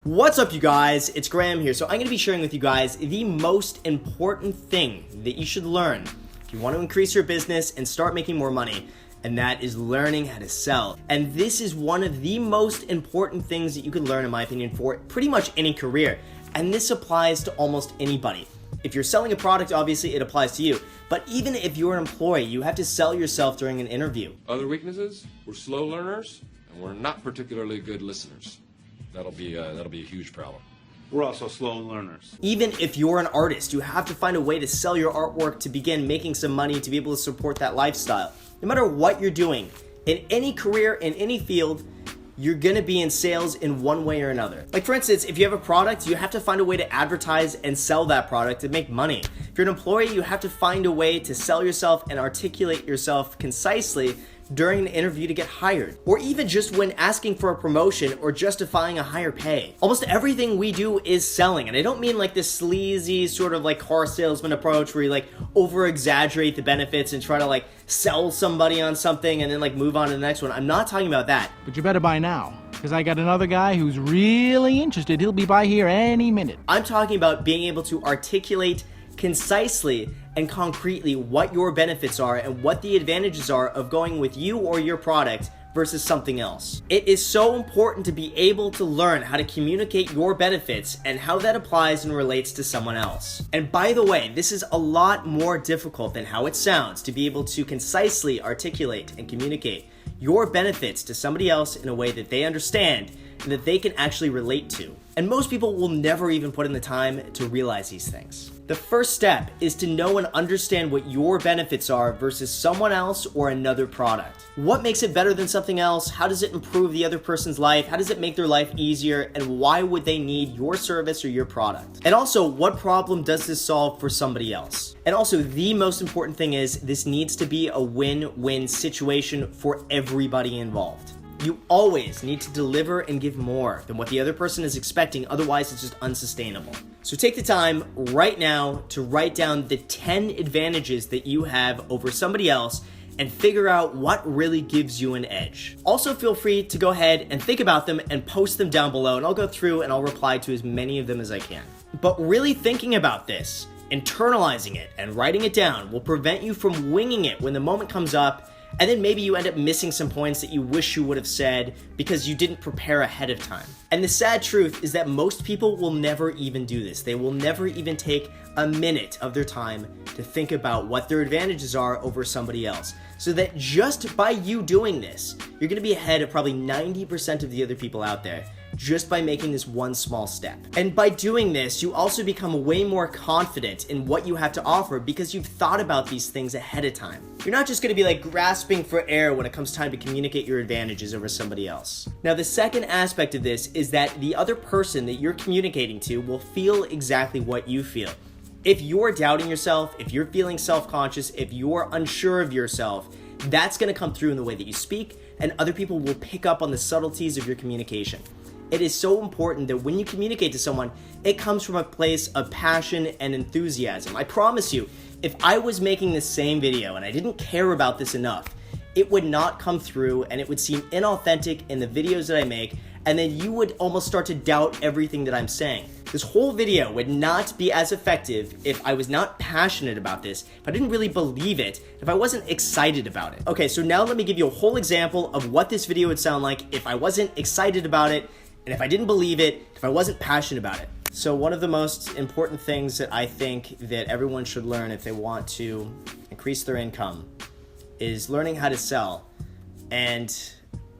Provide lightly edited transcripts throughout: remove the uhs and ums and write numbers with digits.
What's up, you guys? It's Graham here. So I'm going to be sharing with you guys the most important thing that you should learn if you want to increase your business and start making more money, and that is learning how to sell. And this is one of the most important things that you can learn, in my opinion, for pretty much any career. And this applies to almost anybody. If you're selling a product, obviously it applies to you. But even if you're an employee, you have to sell yourself during an interview. Other weaknesses, we're slow learners and we're not particularly good listeners. That'll be a huge problem. We're also slow learners. Even if you're an artist, you have to find a way to sell your artwork to begin making some money to be able to support that lifestyle. No matter what you're doing, in any career, in any field, you're gonna be in sales in one way or another. Like, for instance, if you have a product, you have to find a way to advertise and sell that product to make money. If you're an employee, you have to find a way to sell yourself and articulate yourself concisely during an interview to get hired, or even just when asking for a promotion or justifying a higher pay. Almost everything we do is selling, and I don't mean like this sleazy sort of like car salesman approach where you like over exaggerate the benefits and try to like sell somebody on something and then like move on to the next one. I'm not talking about that. But you better buy now, because I got another guy who's really interested. He'll be by here any minute. I'm talking about being able to articulate concisely and concretely what your benefits are and what the advantages are of going with you or your product versus something else. It is so important to be able to learn how to communicate your benefits and how that applies and relates to someone else. And by the way, this is a lot more difficult than how it sounds to be able to concisely articulate and communicate your benefits to somebody else in a way that they understand and that they can actually relate to. And most people will never even put in the time to realize these things. The first step is to know and understand what your benefits are versus someone else or another product. What makes it better than something else? How does it improve the other person's life? How does it make their life easier? And why would they need your service or your product? And also, what problem does this solve for somebody else? And also, the most important thing is this needs to be a win-win situation for everybody involved. You always need to deliver and give more than what the other person is expecting, otherwise it's just unsustainable. So take the time right now to write down the 10 advantages that you have over somebody else and figure out what really gives you an edge. Also, feel free to go ahead and think about them and post them down below, and I'll go through and I'll reply to as many of them as I can. But really thinking about this, internalizing it, and writing it down will prevent you from winging it when the moment comes up, and then maybe you end up missing some points that you wish you would have said because you didn't prepare ahead of time. And the sad truth is that most people will never even do this. They will never even take a minute of their time to think about what their advantages are over somebody else. So that just by you doing this, you're gonna be ahead of probably 90% of the other people out there, just by making this one small step. And by doing this, you also become way more confident in what you have to offer because you've thought about these things ahead of time. You're not just gonna be like grasping for air when it comes time to communicate your advantages over somebody else. Now, the second aspect of this is that the other person that you're communicating to will feel exactly what you feel. If you're doubting yourself, if you're feeling self-conscious, if you're unsure of yourself, that's gonna come through in the way that you speak, and other people will pick up on the subtleties of your communication. It is so important that when you communicate to someone, it comes from a place of passion and enthusiasm. I promise you, if I was making the same video and I didn't care about this enough, it would not come through and it would seem inauthentic in the videos that I make, and then you would almost start to doubt everything that I'm saying. This whole video would not be as effective if I was not passionate about this, if I didn't really believe it, if I wasn't excited about it. Okay, so now let me give you a whole example of what this video would sound like if I wasn't excited about it, and if I didn't believe it, if I wasn't passionate about it. So one of the most important things that I think that everyone should learn if they want to increase their income is learning how to sell. And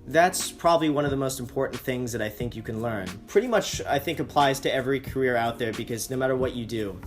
that's probably one of the most important things that I think you can learn. Pretty much, I think, applies to every career out there because no matter what you do,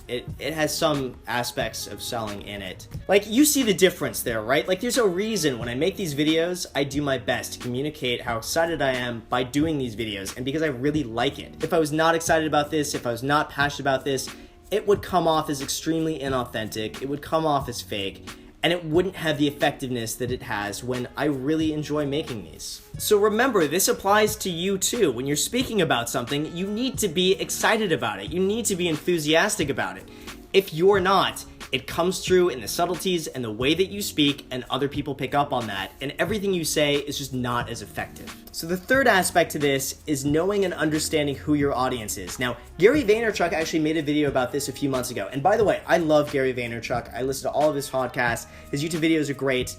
it has some aspects of selling in it. Like, you see the difference there, right? Like, there's a reason when I make these videos, I do my best to communicate how excited I am by doing these videos, and because I really like it. If I was not excited about this, if I was not passionate about this, it would come off as extremely inauthentic, it would come off as fake, and it wouldn't have the effectiveness that it has when I really enjoy making these. So remember, this applies to you too. When you're speaking about something, you need to be excited about it. You need to be enthusiastic about it. If you're not, It comes through in the subtleties and the way that you speak, and other people pick up on that, and everything you say is just not as effective. So the third aspect to this is knowing and understanding who your audience is. Now, Gary Vaynerchuk actually made a video about this a few months ago. And by the way, I love Gary Vaynerchuk. I listen to all of his podcasts. His YouTube videos are great.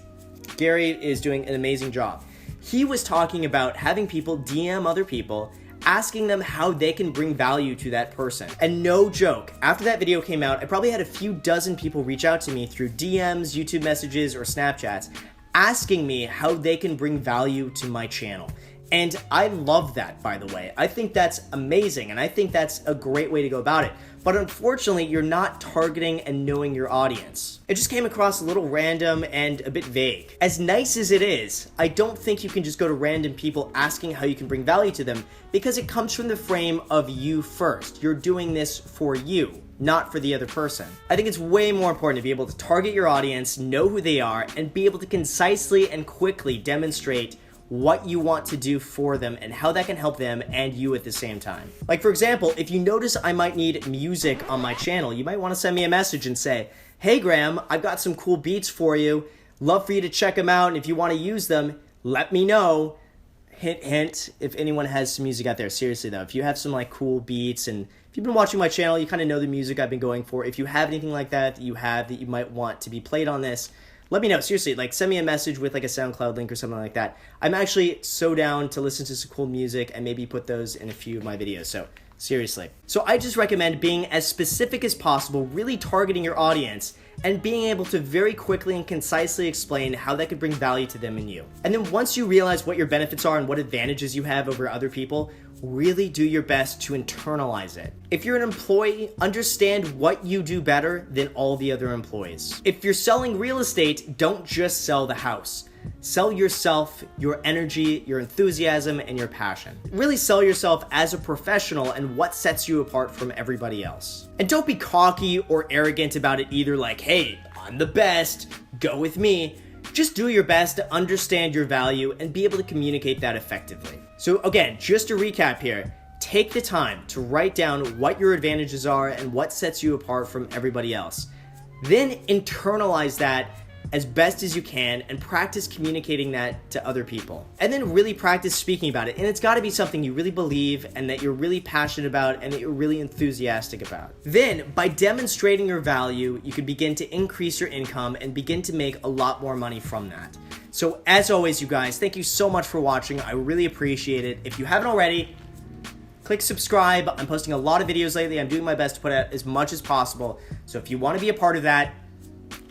Gary is doing an amazing job. He was talking about having people DM other people, asking them how they can bring value to that person. And no joke, after that video came out, I probably had a few dozen people reach out to me through DMs, YouTube messages, or Snapchats, asking me how they can bring value to my channel. And I love that, by the way. I think that's amazing, and I think that's a great way to go about it. But unfortunately, you're not targeting and knowing your audience. It just came across a little random and a bit vague. As nice as it is, I don't think you can just go to random people asking how you can bring value to them, because it comes from the frame of you first. You're doing this for you, not for the other person. I think it's way more important to be able to target your audience, know who they are, and be able to concisely and quickly demonstrate what you want to do for them and how that can help them and you at the same time. Like, for example, if you notice I might need music on my channel, you might want to send me a message and say, "Hey Graham, I've got some cool beats for you. Love for you to check them out, and if you want to use them, let me know." Hint, hint, if anyone has some music out there. Seriously though, if you have some like cool beats, and if you've been watching my channel, you kind of know the music I've been going for. If you have anything like that that you might want to be played on this, let me know. Seriously, like send me a message with like a SoundCloud link or something like that. I'm actually so down to listen to some cool music and maybe put those in a few of my videos. So seriously. So I just recommend being as specific as possible, really targeting your audience, and being able to very quickly and concisely explain how that could bring value to them and you. And then once you realize what your benefits are and what advantages you have over other people, really do your best to internalize it. If you're an employee, understand what you do better than all the other employees. If you're selling real estate, don't just sell the house. Sell yourself, your energy, your enthusiasm, and your passion. Really sell yourself as a professional and what sets you apart from everybody else. And don't be cocky or arrogant about it either, like, "Hey, I'm the best, go with me." Just do your best to understand your value and be able to communicate that effectively. So again, just to recap here, take the time to write down what your advantages are and what sets you apart from everybody else. Then internalize that as best as you can and practice communicating that to other people. And then really practice speaking about it. And it's got to be something you really believe and that you're really passionate about and that you're really enthusiastic about. Then, by demonstrating your value, you can begin to increase your income and begin to make a lot more money from that. So as always, you guys, thank you so much for watching. I really appreciate it. If you haven't already, click subscribe. I'm posting a lot of videos lately. I'm doing my best to put out as much as possible. So if you want to be a part of that,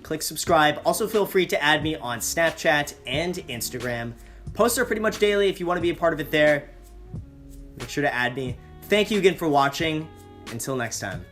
click subscribe. Also, feel free to add me on Snapchat and Instagram. Posts are pretty much daily. If you want to be a part of it there, make sure to add me. Thank you again for watching. Until next time.